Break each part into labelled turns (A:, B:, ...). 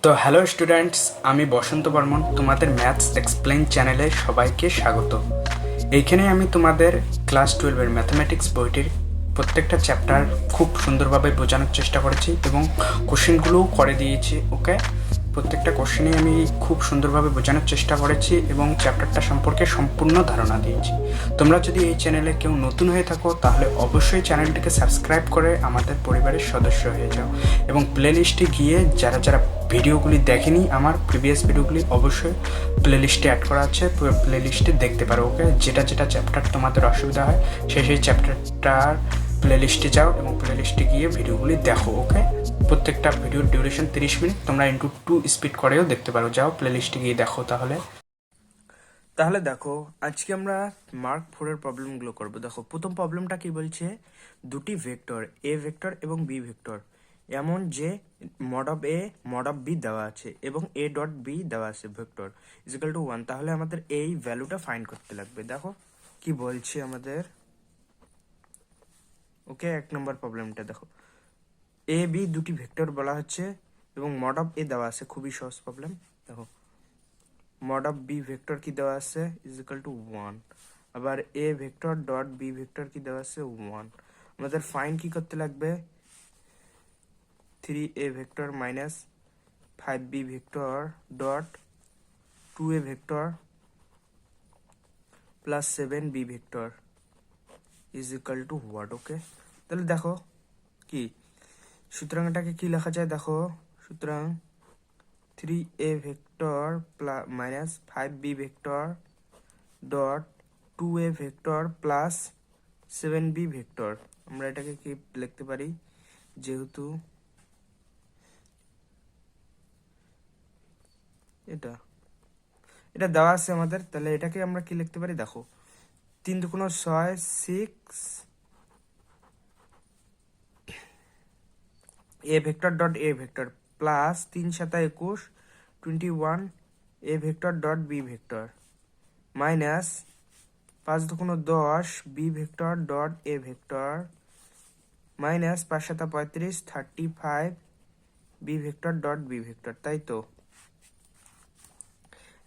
A: তো hello students, আমি বসন্ত বর্মন, তোমাদের ম্যাথস এক্সপ্লেইন চ্যানেলে সবাইকে স্বাগত। এইখানে আমি তোমাদের ক্লাস 12-এর ম্যাথমেটিক্স বইটির প্রত্যেকটা চ্যাপ্টার খুব সুন্দরভাবে বোঝানোর চেষ্টা করেছি এবং কোশ্চেনগুলোও করে দিয়েছি। ওকে, প্রত্যেকটা কোশ্চেনই আমি খুব সুন্দরভাবে বোঝানোর চেষ্টা করেছি এবং চ্যাপ্টারটা সম্পর্কে সম্পূর্ণ ধারণা দিয়েছি। তোমরা যদি এই চ্যানেলে কেউ নতুন হয়ে থাকো তাহলে অবশ্যই চ্যানেলটিকে সাবস্ক্রাইব করে আমাদের পরিবারের সদস্য হয়ে যাও এবং প্লেলিস্টে গিয়ে যারা যারা ভিডিওগুলি দেখেনি আমার প্রিভিয়াস ভিডিওগুলি অবশ্যই প্লেলিস্টে অ্যাড করা আছে, প্লেলিস্টে দেখতে পারো। ওকে, যেটা যেটা চ্যাপ্টার তোমাদের অসুবিধা হয় সেই চ্যাপ্টারটার প্লেলিস্টে যাও এবং প্লেলিস্টে গিয়ে ভিডিওগুলি দেখো। ওকে, প্রত্যেকটা ভিডিওর ডিউরেশন 30 মিনিট, তোমরা ইন্টু 2 স্পিড করেও দেখতে পারো। যাও প্লেলিস্টে গিয়ে দেখো। তাহলে দেখো, আজকে আমরা মার্ক 4-এর প্রবলেমগুলো করবো। দেখো, প্রথম প্রবলেমটা কি বলছে, দুটি ভেক্টর এ ভেক্টর এবং বি ভেক্টর এমন যে mod of A mod of B দেওয়া আছে এবং এ ডট বি দেওয়া আছে ভেক্টর ইজিক্যাল টু 1। তাহলে আমাদের এই ভ্যালুটা ফাইন্ড করতে লাগবে। দেখো কি বলছে আমাদের। ওকে, 1 নম্বর প্রবলেমটা দেখো, এ বি দুটি ভেক্টর বলা হচ্ছে এবং মড অফ এ দেওয়া আছে। খুবই সহজ প্রবলেম। দেখো, মড অফ বি ভেক্টর কি দেওয়া আছে ইজিক্যাল টু 1, আবার এ ভেক্টর ডট বি ভেক্টর কি দেওয়া আছে 1। আমাদের ফাইন্ড কি করতে লাগবে, 3a vector minus 5b vector dot 2a vector plus 7b vector is equal to what. Okay, তাহলে দেখো কি সুতরাং এটাকে কি লেখা যায়। দেখো, সুতরাং 3a vector minus 5b vector dot 2a vector plus 7b vector. আমরা এটাকে কি লিখতে পারি, যেহেতু এটা এটা দেওয়া আছে আমাদের, তাহলে এটাকে আমরা কি লিখতে পারি। দেখো, 3 দুগুণ 6, 6 A vector dot A vector plus 3 7 21 21 A vector dot B vector minus 5 দুগুণ 10 বি ভেক্টর ডট এ vector minus 5 7 35 35 B vector dot B vector. তাই তো,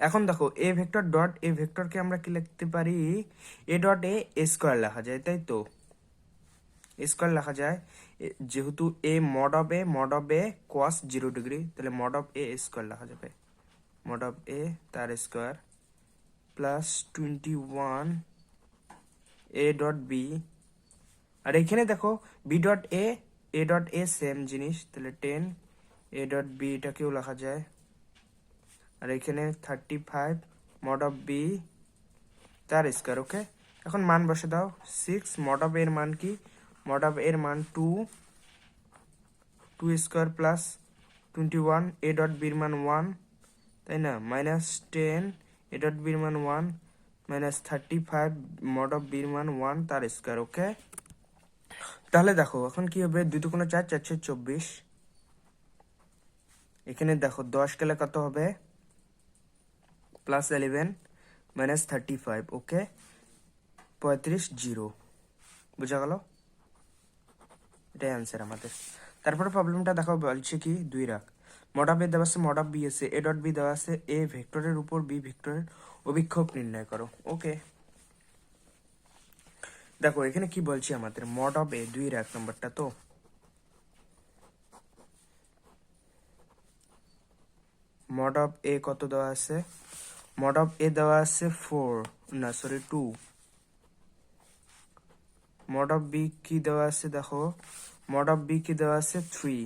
A: এখন দেখো এ ভেক্টর ডট এ ভেক্টরকে আমরা কি লিখতে পারি, এ ডট এ স্কোয়ার লেখা যায়। তাই তো, স্কোয়ার লেখা যায়, যেহেতু a mod of a cos 0 degree, তাহলে মড অফ এ স্কোয়ার লেখা যাবে, মড অফ এ তার square plus 21 a dot b. আর এখানে দেখো b dot a dot a same জিনিস, তাহলে 10 এ ডট বি এটাকেও লেখা যায়। আর এখানে 35 মড অফ বি তার স্কোয়ার। ওকে, এখন মান বসে দাও। 6 মড অফ এর মান কি, মড অফ এর মান 2 স্কোয়ার প্লাস 21 এ ডট বির মান 1, তাই না, মাইনাস 10 এ ডট বির মান 1 মাইনাস 35 মড অফ বির মান 1 তার স্কোয়ার। ওকে, তাহলে দেখো এখন কি হবে, 2 দুগুণ 4, 424। এখানে দেখো 10 গেলে কত হবে, প্লাস 11 মাইনাস 35। ওকে, 35 0। বুঝা গেল, এটাই অ্যান্সার আমাদের। তারপরে প্রবলেমটা দেখো, বলছে কি 2 রাখ মড অফ এ দেওয়া আছে, মড অফ বি আছে, এ ডট বি দেওয়া আছে, এ ভেক্টরের উপর বি ভেক্টরের অভিক্ষেপ নির্ণয় করো। ওকে, দেখো এখানে কি বলছি আমাদের, মড অফ এ 2 রাখ নম্বরটা। তো মড অফ এ কত দেওয়া আছে, মড অফ এ দেওয়া আছে 4, না সরি 2। মড অফ বি কি দেওয়া আছে, দেখো মড অফ বি কি দেওয়া আছে 3।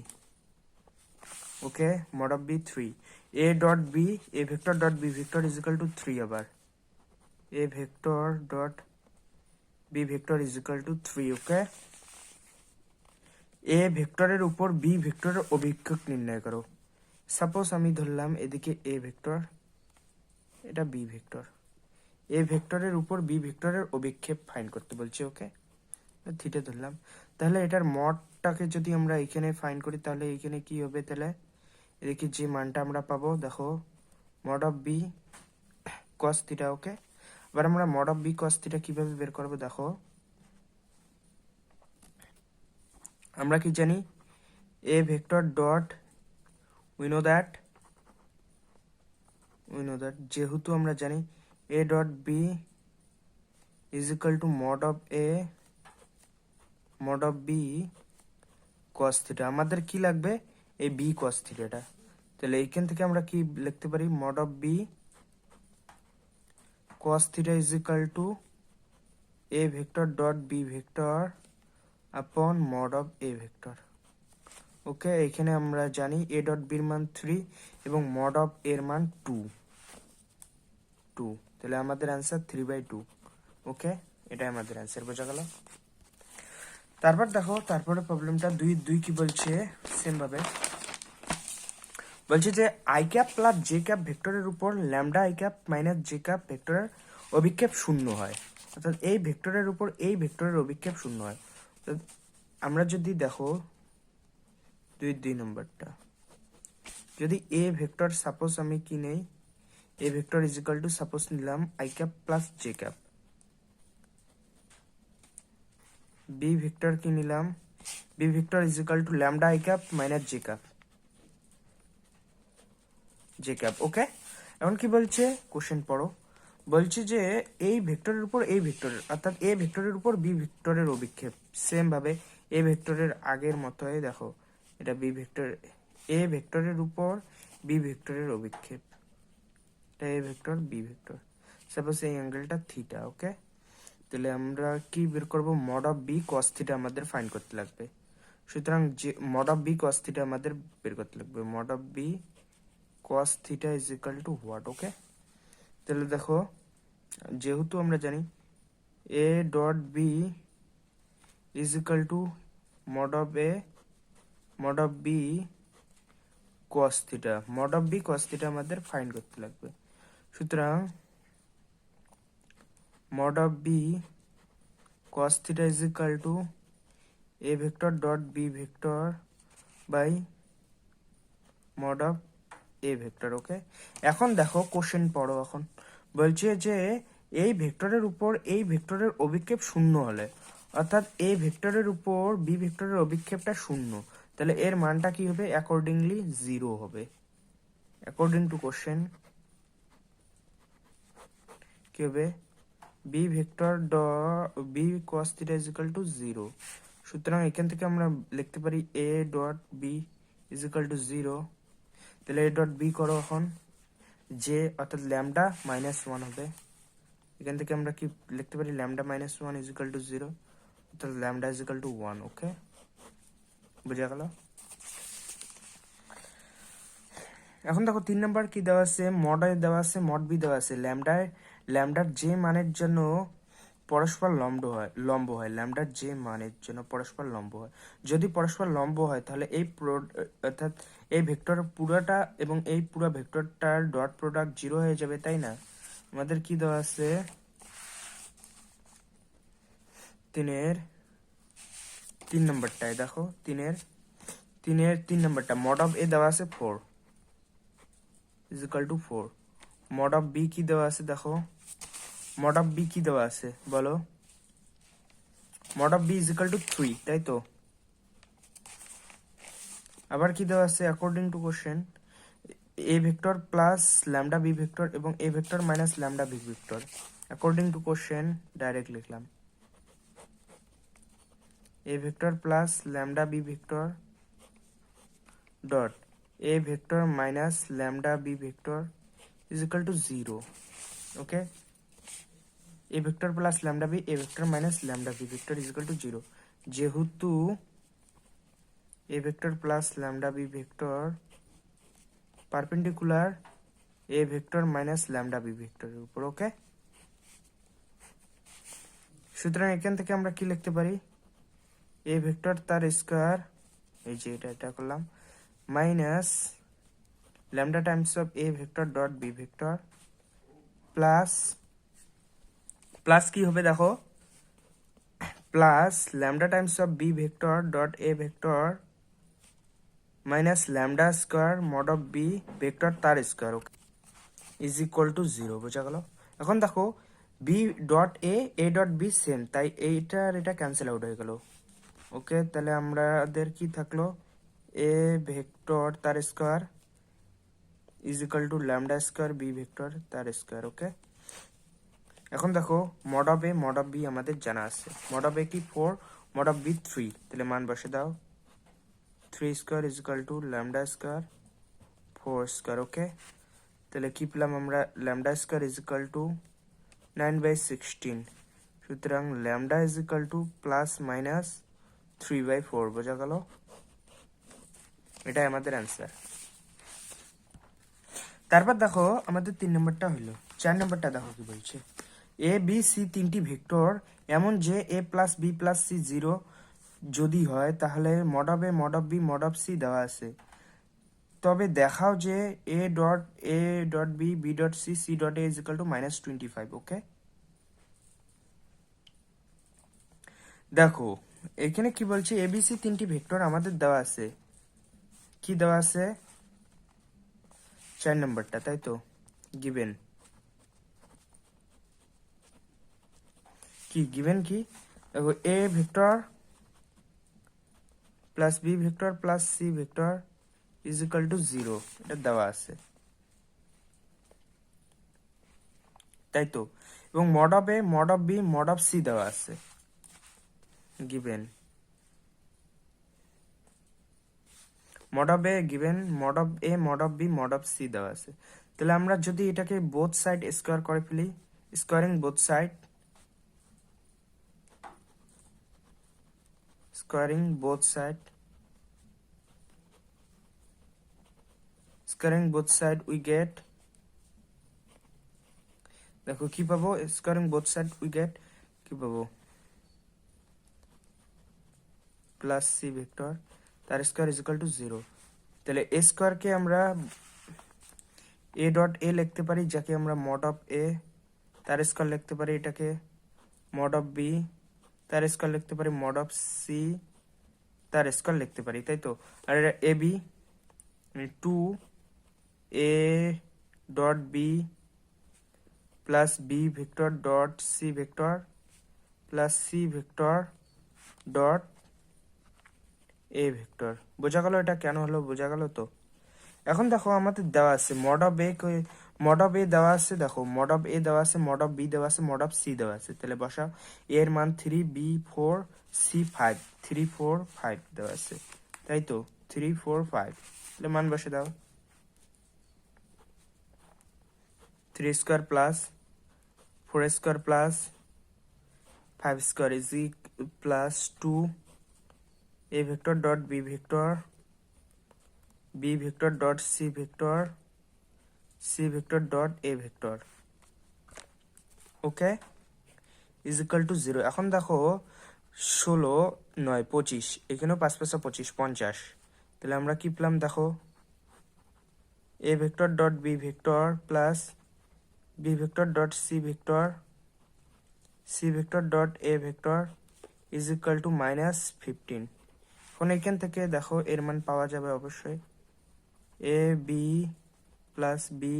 A: Okay, mod of b 3, a dot b a vector dot B vector is equal to 3। আবার এ vector dot B vector is equal to 3। Okay, a ভেক্টরের উপর বি ভেক্টরের অভিক্ষেপ নির্ণয় করো। সাপোজ আমি ধরলাম এদিকে এ ভেক্টর, এটা বি ভেক্টর, এ ভেক্টরের উপর বি ভেক্টরের অভিক্ষেপ ফাইন্ড করতে বলছে। ওকে, থিটা ধরলাম, তাহলে এটার মডটাকে যদি আমরা এখানে ফাইন্ড করি তাহলে এখানে কি হবে, তাহলে এদিকে যে মানটা আমরা পাবো, দেখো mod of B cos theta. Okay, এবার আমরা mod of B cos theta কিভাবে বের করবো, দেখো আমরা কি জানি, a vector dot we know that
B: we know that যেহেতু আমরা জানি a dot B is equal to mod of B cos theta, আমাদের কি লাগবে এই বি কস থিটাটা। তাহলে এইখান থেকে আমরা কি লিখতে পারি, mod of B cos theta is equal to A vector dot B vector upon mod of A vector. Okay, এখানে আমরা জানি এ ডট বির মান 3 এবং মড অফ এর মান 2, তাহলে আমাদের অ্যান্সার 3/2। ওকে, এটাই আমাদের অ্যান্সার, বোঝা গেল। তারপর দেখো, তারপরে প্রবলেমটা দুই কি বলছে, সেম ভাবে বলছে যে I cap plus j cap ভেক্টরের উপর lambda i cap minus j cap ভেক্টরের অভিক্ষেপ শূন্য হয়, অর্থাৎ এই ভেক্টরের উপর এই ভেক্টরের অভিক্ষেপ শূন্য হয়। আমরা যদি দেখো দুই নম্বরটা, যদি এ ভেক্টর সাপোজ আমি কি নেই, a vector is equal to suppose নিলাম i cap plus j cap, b vector কি নিলাম, b vector is equal to lambda i cap minus j cap. Okay, এখন কি বলছে, কোশ্চেন পড়ো। বলছে যে এই ভেক্টরের উপর এই ভেক্টরের, অর্থাৎ এ ভেক্টরের উপর বি ভেক্টরের অভিক্ষেপ সেম ভাবে এ ভেক্টরের আগের মতোই দেখো, এটা বি ভেক্টর, এ ভেক্টরের উপর বি ভেক্টরের অভিক্ষেপ, এটা A vector B vector, suppose এই অ্যাঙ্গেলটা থিটা। ওকে, তাহলে আমরা কি বের করব, mod of B cos theta আমাদের ফাইন্ড করতে লাগবে। সুতরাং যে mod of B cos theta আমাদের বের করতে লাগবে, mod of B cos theta is equal to what? Okay, তাহলে দেখো যেহেতু আমরা জানি a dot B is equal to mod of B cos theta, mod of B cos theta আমাদের ফাইন্ড করতে লাগবে। সুতরাং mod of B cos theta is equal to a vector dot B vector by mod of A vector. Okay, এখন দেখো question পড়ো। এখন বলছে যে এই ভেক্টরের উপর এই ভেক্টরের অভিক্ষেপ শূন্য হলে, অর্থাৎ এই ভেক্টরের উপর বি ভেক্টরের অভিক্ষেপটা শূন্য, তাহলে এর মানটা কি হবে, অ্যাকর্ডিংলি 0 হবে। অ্যাকর্ডিং টু কোশ্চেন কি হবে, B vector B cos theta is equal to 0। সুতরাং এখান থেকে আমরা লিখতে পারি A dot B is equal to 0। তাহলে এ ডট বি করো, এখন যে অর্থাৎ ল্যামডা -1 হবে, এখান থেকে আমরা কি লিখতে পারি, ল্যামডা -1 ইজ ইকুয়াল টু 0, অর্থাৎ ল্যামডা ইজ ইকুয়াল টু 1। ওকে, বুঝা গেল। এখন দেখো 3 নাম্বার কি দেওয়া আছে, মড এ দেওয়া আছে, মড বি দেওয়া আছে, ল্যামডার যে মানের জন্য পরস্পর লম্ব হয়, ল্যামডার যে মানের জন্য পরস্পর লম্ব হয়। যদি পরস্পর লম্ব হয় তাহলে এই অর্থাৎ এই ভেক্টর পুরোটা এবং এই পুরো ভেক্টরটার ডট প্রোডাক্ট 0 হয়ে যাবে, তাই না। আমাদের কি দেওয়া আছে, 3 নম্বরটায় দেখো, 3 নম্বরটা মড অফ এ দেওয়া আছে 4 is equal to 4। Mod of B কি দেওয়া আছে, দেখো মড অফ বি কি দেওয়া আছে বলো, mod of b is equal to 3, তাই তো। আবার কি দেওয়া আছে, according to question a vector plus lambda B vector এবং a vector minus lambda B vector. According to question direct লিখলাম a vector plus lambda B vector dot A vector minus lambda B vector is equal to 0। Okay, a vector plus lambda b a vector minus lambda B vector is equal to 0, যেহেতু A vector plus lambda B vector perpendicular A vector minus lambda B ভেক্টরের উপর। ওকে, সুতরাং এখান থেকে আমরা কি লিখতে পারি, এ ভেক্টর তার স্কয়ার, এই যে এটা করলাম, minus lambda times of A vector dot B vector plus কি হবে দেখো, plus lambda times of b vector dot A vector minus lambda square mod of b vector তার square. Okay, is equal to 0, বোঝা গেল। এখন দেখো b dot a dot b same, তাই এটা ক্যান্সেল আউট হয়ে গেল। ওকে, তাহলে আমাদের কি থাকলো, এ ভেক্টর তার square is equal to lambda square b vector তার স্কোয়ার। ওকে, এখন দেখো mod of A mod of b আমাদের জানা আছে। মড অফ এ কি 4, মড অফ বি 3, তাহলে মান বসে দাও। 3 square is equal to lambda square 4 square. Okay, তাহলে কি পেলাম আমরা? Lambda square is equal to 9/16। সুতরাং lambda is equal to plus minus 3/4। বোঝা গেল? এটাই আমাদের অ্যান্সার। তারপর দেখো আমাদের 3 নম্বরটা হলো। 4 নম্বরটা দেখো কি বলছে। এ বি সি তিনটি ভেক্টর এমন যে a plus b plus c 0 যদি হয় তাহলে mod of A mod of b mod of c দেওয়া আছে। তবে দেখাও যে a dot b b dot c c dot a is equal to -25। Okay, দেখো এখানে কি বলছে, এবিসি তিনটি ভেক্টর আমাদের দেওয়া আছে। কি দেওয়া আছে? 4 নম্বরটা, তাই তো? গিভেন কি? গিভেন কি? দেখো a vector plus b vector plus c vector is equal to 0, এটা দেওয়া আছে, তাই তো? এবং mod of A mod of b mod of c দেওয়া আছে। Given mod of a given mod of A mod of b mod of c দেওয়া আছে। তাহলে আমরা যদি এটাকে বোথ সাইড স্কোয়ার করে ফেলি, squaring both side, squaring both side, squaring both side we get, দেখো কি পাবো? Squaring both side we get কি পাবো? প্লাস সি ভেক্টর তার স্কোয়ার ইজ ইকাল টু 0। তাহলে এ স্কোয়ারকে আমরা এ ডট এ লিখতে পারি, যাকে আমরা মড অফ এ তার স্কোয়ার লিখতে পারি, এটাকে মড অফ বি তার স্কোয়ার লিখতে পারি, মড অফ সি তার স্কোয়ার লিখতে পারি, তাই তো? আর এটা a b 2 a dot b plus b vector dot c vector plus c vector dot A vector. বোঝা গেল এটা কেন হলো? বোঝা গেল তো? এখন দেখো আমাদের দেওয়া আছে mod of A, mod of a দেওয়া আছে, দেখো মড অফ এ দেওয়া আছে, মড অফ বি দেওয়া আছে, মড অফ সি দেওয়া আছে। তাহলে বসাও, এ এর মান 3, বি 4, সি 5, 3 4 5 দেওয়া আছে, তাই তো? 3 4 5, তাহলে মান বসে দাও। 3 square plus 4 square plus 5 square is plus 2 a vector dot B vector, B vector dot c vector, c vector dot A vector. Okay, is equal to 0। এখন দেখো 16 9 25, এখানেও 5 5 25 50। তাহলে আমরা কি পেলাম? দেখো a vector dot B vector plus b vector dot c vector, c vector dot A vector is equal to -15। এখন এখান থেকে দেখো এর মান পাওয়া যাবে অবশ্যই। A b plus b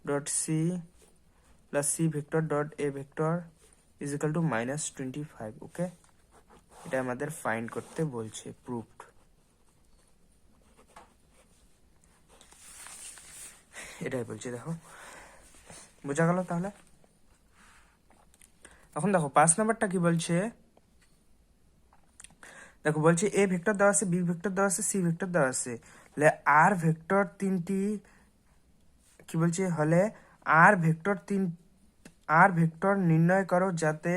B: dot c plus c vector dot A vector is equal to -25। Okay, এটা আমাদের ফাইন্ড করতে বলছে, প্রুভড। এটাই বলছে, দেখো বোঝা গেল তাহলে? এখন দেখো 5 নাম্বারটা কি বলছে। দেখো বলছে এ ভেক্টর দেওয়া আছে, বি ভেক্টর দেওয়া আছে, সি ভেক্টর দেওয়া আছে। তাহলে আর ভেক্টর তিনটি কি বলছে হলে আর ভেক্টর নির্ণয় করো যাতে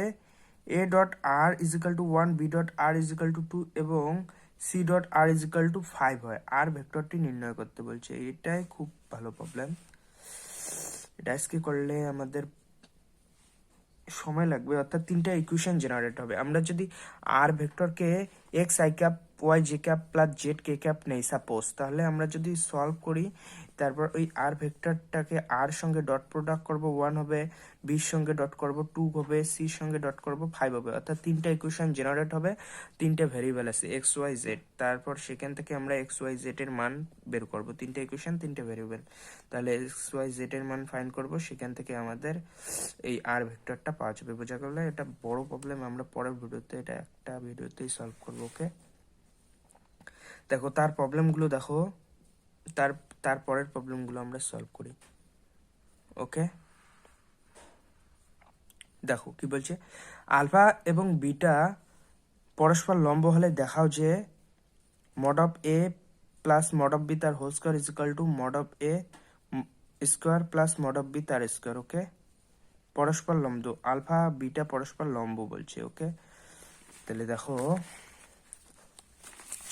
B: a dot r is equal to 1, b dot r is equal to 2 এবং c dot r is equal to 5 হয়। আর ভেক্টরটি নির্ণয় করতে বলছে, এটাই খুব ভালো প্রবলেম। এটা আজকে করলে আমাদের সময় লাগবে, অর্থাৎ 3টা ইকুয়েশন জেনারেট হবে। আমরা যদি আর ভেক্টরকে x i cap y j cap plus z k cap নেই সাপোজ, তাহলে আমরা যদি সলভ করি, তারপর ওই আর ভেক্টরটাকে আর সঙ্গে ডট প্রোডাক্ট করব, 1 হবে, বির সঙ্গে ডট করব 2 হবে, সির সঙ্গে ডট করব 5 হবে, অর্থাৎ 3টা ইকুয়েশন জেনারেট হবে। 3টে ভেরিয়েবল আছে এক্স ওয়াই জেড, তারপর সেখান থেকে আমরা এক্স ওয়াই জেড এর মান বের করব। 3টে ইকুয়েশন 3টে ভেরিয়েবল, তাহলে এক্স ওয়াই জেড এর মান ফাইন্ড করব, সেখান থেকে আমাদের এই আর ভেক্টরটা পাওয়া যাবে। বোঝা গেল? এটা বড় প্রবলেম, আমরা পরের ভিডিওতে এটা একটা ভিডিওতেই সলভ করবো। ওকে, দেখো তার প্রবলেমগুলো দেখো, তার তারপরের প্রবলেমগুলো আমরা সলভ করি। ওকে, দেখো কি বলছে, আলফা এবং বিটা পরস্পর লম্ব হলে দেখাও যে mod of a plus mod of b তার whole square is equal to mod of a square plus mod of b তার স্কোয়ার। ওকে, পরস্পর লম্ব, আলফা বিটা পরস্পর লম্ব বলছে। ওকে, তাহলে দেখো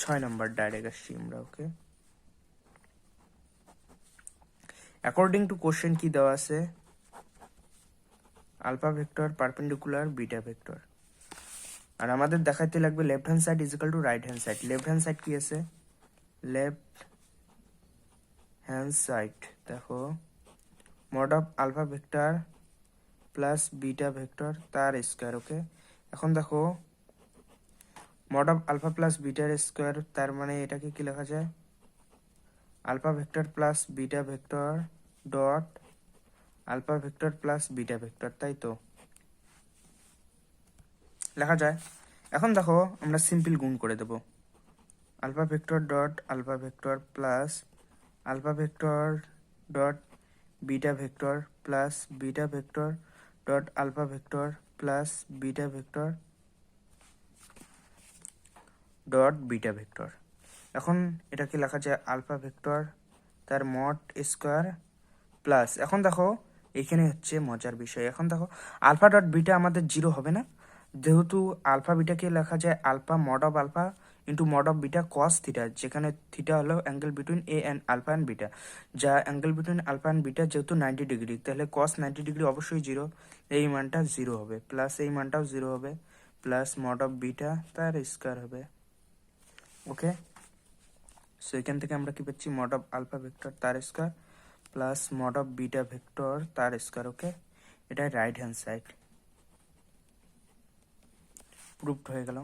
B: 6 নম্বর ডাইরেক্ট আসছি আমরা। ওকে, অ্যাকর্ডিং টু কোশ্চেন কি দেওয়া আছে, alpha vector perpendicular beta vector, আর আমাদের দেখাইতে লাগবে left hand side is equal to right hand side. Left hand side কি আছে, লেফট হ্যান্ড সাইড দেখো mod of alpha vector plus beta vector তার স্কোয়ার। ওকে, এখন দেখো মড অফ আলফা প্লাস বিটার স্কোয়ার, তার মানে এটাকে কি লেখা যায়, alpha vector plus beta vector dot alpha vector plus beta vector, তাই তো লেখা যায়। এখন দেখো আমরা সিম্পল গুণ করে দেব, alpha vector dot alpha vector plus alpha vector dot beta vector plus beta vector dot alpha vector plus beta vector dot beta vector. এখন এটাকে লেখা যায় আলফা ভেক্টর তার মড স্কোয়ার প্লাস, এখন দেখো এখানে হচ্ছে মজার বিষয়, এখন দেখো আলফা ডট বিটা আমাদের 0 হবে না, যেহেতু আলফা বিটাকে লেখা যায় alpha mod of alpha into mod of beta cos theta, যেখানে থিটা হলো angle between a and alpha and beta, যা angle between alpha and beta যেহেতু 90 ডিগ্রি, তাহলে কস 90 ডিগ্রি অবশ্যই 0, এই মানটা 0 হবে, প্লাস এই মানটাও 0 হবে, প্লাস মড অফ বিটা তার স্কোয়ার হবে। ওকে, সো এখান থেকে আমরা কি পাচ্ছি, মড অফ আলফা ভেক্টর তার square plus mod of beta vector তার স্কোয়ার। ওকে, এটা রাইট হ্যান্ড সাইড প্রুভড হয়ে গেল,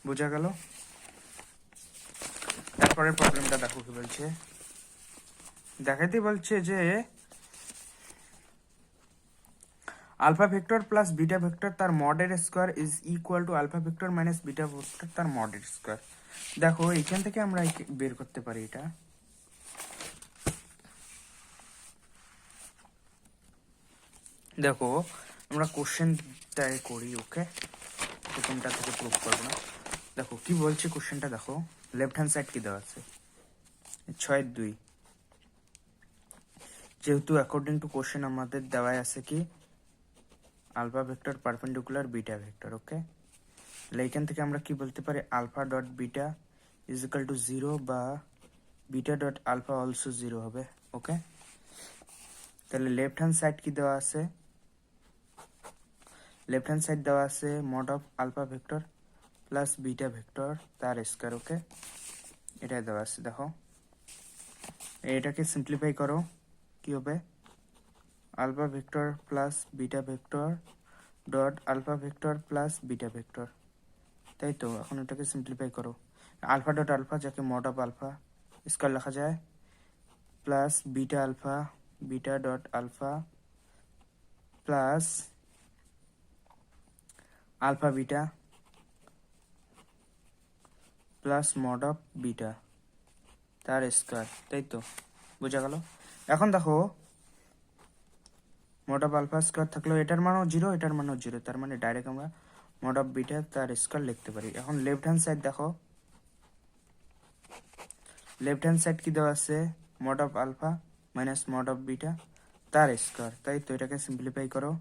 B: বোঝা গেল। তারপরের প্রবলেমটা দেখো কি বলছে, দেখাইতে বলছে যে alpha vector plus beta vector তার মডের square is equal to alpha vector minus beta vector তার মডের স্কোয়ার। দেখো এখান থেকে আমরা বের করতে পারি এটা, দেখো আমরা কোশ্চেনটাই করি। ওকে, প্রথমটা থেকে প্রুভ করবো না। দেখো কি বলছে কোশ্চেনটা, দেখো লেফট হ্যান্ড সাইড কি দেওয়া আছে 6-2, যেহেতু অ্যাকর্ডিং টু কোশ্চেন আমাদের দেওয়া আছে কি alpha vector perpendicular beta vector. Okay, তাহলে এখান থেকে আমরা কি বলতে পারি, alpha dot beta is equal to 0 বা বিটা ডট আলফা অলসো 0 হবে। ওকে, তাহলে লেফট হ্যান্ড সাইড কি দেওয়া আছে, লেফট হ্যান্ড সাইড দেওয়া আছে mod of alpha vector plus beta vector তার স্কোয়ার। ওকে, এটাই দেওয়া আছে, দেখো এটাকে সিম্পলিফাই করো কি হবে, alpha vector plus beta vector dot alpha vector plus beta vector, তাই তো। এখন এটাকে সিম্পলিফাই করো, আলফা ডট আলফা যাকে মড অফ আলফা স্কোয়ার লেখা যায় plus beta alpha beta dot alpha plus alpha beta plus mod of beta তার square, তাই তো বোঝা গেল। এখন দেখো মড অফ আলফা স্কোয়ার থাকলেও এটার মানও 0, এটার মানও 0, তার মানে ডাইরেক্ট আমরা মড অফ বিটা তার স্কোয়ার লিখতে পারি। এখন লেফট হ্যান্ড সাইড দেখো, লেফট হ্যান্ড সাইড কি দেওয়া আছে, mod of alpha minus mod of beta তার স্কোয়ার, তাই তো এটাকে সিম্পলিফাই করো,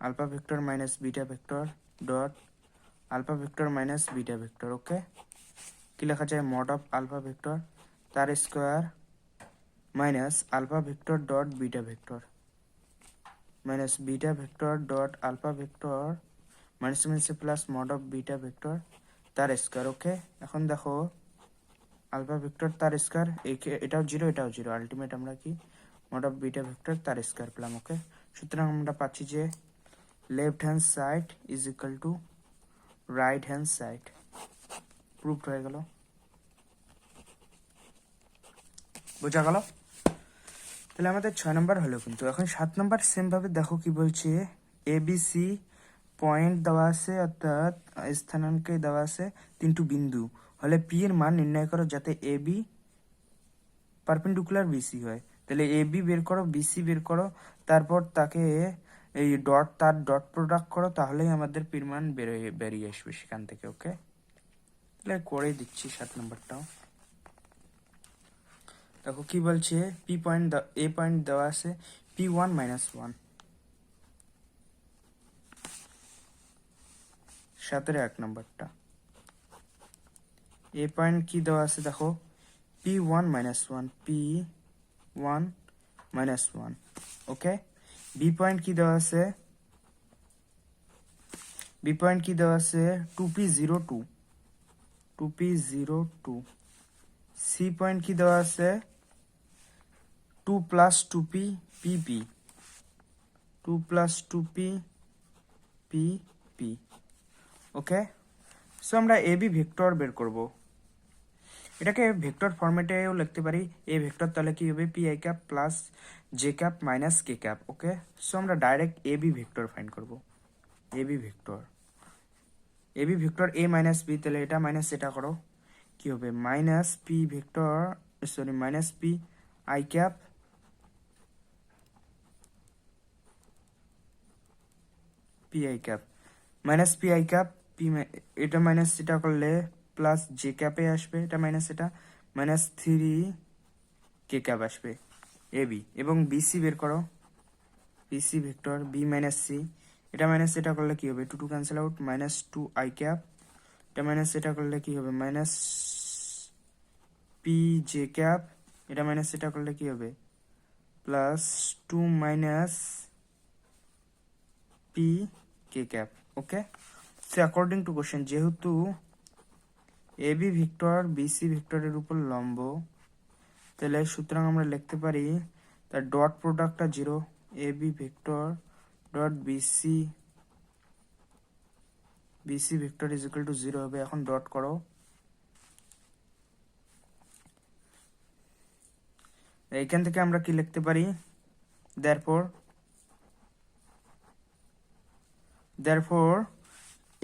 B: alpha vector minus beta vector dot alpha vector minus beta vector. Okay, কি লেখা যায়, মড অফ আলফা ভেক্টর তার square minus alpha vector dot beta vector minus beta vector dot alpha vector minus minus plus mod of beta vector তার square. Okay, এখন দেখো alpha vector তার square, এটাও 0 এটাও 0, আলটিমেট আমরা কি মড অফ বিটা ভেক্টর তার স্কোয়ার পেলাম। ওকে, সুতরাং আমরা পাচ্ছি যে left hand side is equal to right hand side, proved হয়ে গেল, বোঝা গেল। তাহলে আমাদের 6 নম্বর হলো, কিন্তু এখন 7 নম্বর সেম ভাবে দেখো কি বলছে, এবিসি পয়েন্ট দেওয়া আছে, অর্থাৎ স্থানাঙ্কে দেওয়া আছে 3টি বিন্দু, হলে পি এর মান নির্ণয় করো যাতে এ বি পারপেন্ডিকুলার বিসি হয়। তাহলে এ বি বের করো, বিসি বের করো, তারপর তাকে এই তার ডট প্রোডাক্ট করো, তাহলেই আমাদের পির মান বেরিয়ে আসবে সেখান থেকে। ওকে, তাহলে করে দিচ্ছি 7 নম্বরটাও। দেখো কি বলছে, পি পয়েন্ট এ পয়েন্ট দেওয়া আছে P1 - 1, 7 নম্বরটা। এ পয়েন্ট কি দেওয়া আছে দেখো, P1 - 1, P1 - 1। ওকে, বি পয়েন্ট কি দেওয়া আছে, বি পয়েন্ট কি দেওয়া আছে 2P02, 2P02। সি পয়েন্ট কি দেওয়া আছে 2 + 2P PP, 2 + 2P PP। ওকে, সো আমরা এ বি ভেক্টর বের করব। এটাকে ভেক্টর ফরম্যাটেও লিখতে পারি। এ ভেক্টর তাহলে কি হবে, P I cap plus j cap minus K cap. Okay, so আমরা ডাইরেক্ট এ বি ভেক্টর ফাইন্ড করব। এ বি ভেক্টর, এ বি ভেক্টর এ মাইনাস বি, তাহলে এটা মাইনাস এটা করো, কি হবে minus P vector, sorry minus P I cap P I cap minus P I cap P, এটা minus এটা করলে প্লাস জে ক্যাপে আসবে, এটা মাইনাস এটা মাইনাস 3 কে ক্যাপ আসবে এ বি। এবং বিসি বের করো, BC vector b minus c, এটা মাইনাস এটা করলে কি হবে 2 cancel out, minus 2 i cap, এটা মাইনাস এটা করলে কি হবে মাইনাস পি জে ক্যাপ, এটা মাইনাস এটা করলে কি হবে plus 2 minus p k cap. Okay, so according to question, যেহেতু এ বি ভেক্টর বিসি ভেক্টরের উপর লম্ব, তাহলে সুতরাং আমরা লিখতে পারি তার ডট প্রোডাক্টটা 0, A B vector dot BC, BC vector is equal to 0 হবে। এখন ডট করো, এইখান থেকে আমরা কি লিখতে পারি, therefore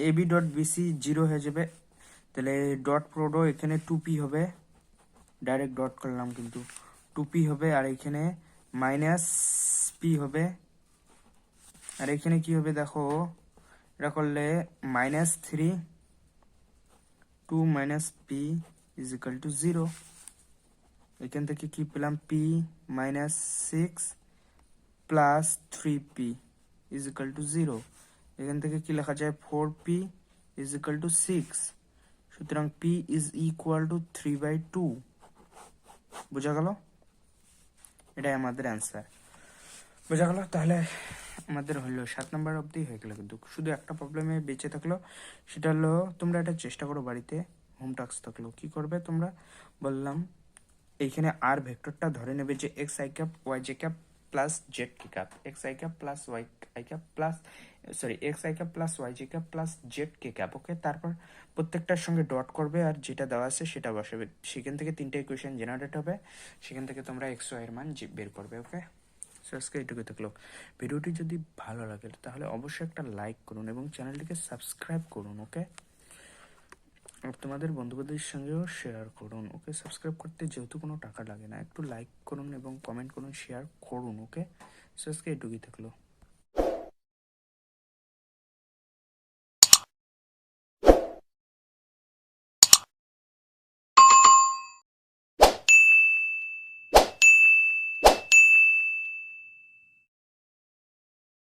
B: ab ডট বিসি 0 হয়ে যাবে। তাহলে ডট প্রোডো এখানে 2p হবে, ডাইরেক্ট ডট করলাম কিন্তু 2p হবে, আর এখানে মাইনাস পি হবে, আর এখানে কি হবে দেখো, এটা করলে -3 2 minus P is equal to 0। এখান থেকে কি পেলাম, P minus 6 plus 3p is equal to 0। এখান থেকে কি লেখা যায় 4p ইজ ইকুয়াল টু 6, সুতরাং p ইজ ইকুয়াল টু 3/2। বোঝা গেল, এটাই আমাদের অ্যান্সার। বোঝা গেল, তাহলে আমাদের হলো 7 নম্বর অবধি হয়ে গেল। কিন্তু শুধু একটা প্রবলেমে বেঁচে থাকলো, সেটা হলো তোমরা এটা চেষ্টা করো বাড়িতে, হোম টাস্ক থাকলো কি করবে তোমরা, বললাম এইখানে আর ভেক্টরটা ধরে নেবে যে x i cap y j cap plus z k cap, x i cap plus y i cap plus, sorry x i cap plus y j cap plus z k cap. Okay, তারপর প্রত্যেকটার সঙ্গে dot করবে আর যেটা দেওয়া আছে সেটা বসাবে, সেখান থেকে 3টে ইকুয়েশন জেনারেট হবে, সেখান থেকে তোমরা এক্স ওয়াই এর মান বের করবে। ওকে, সো আজকে এটুকু থাকলো। ভিডিওটি যদি ভালো লাগে তাহলে অবশ্যই একটা লাইক করুন এবং চ্যানেলটিকে সাবস্ক্রাইব করুন। ওকে, আর তোমাদের বন্ধুবান্ধবের সঙ্গেও শেয়ার করুন। ওকে, সাবস্ক্রাইব করতে যেহেতু কোনো টাকা লাগে না, একটু লাইক করুন এবং কমেন্ট করুন, শেয়ার করুন। ওকে, সো আজকে এটুকুই থাকলো।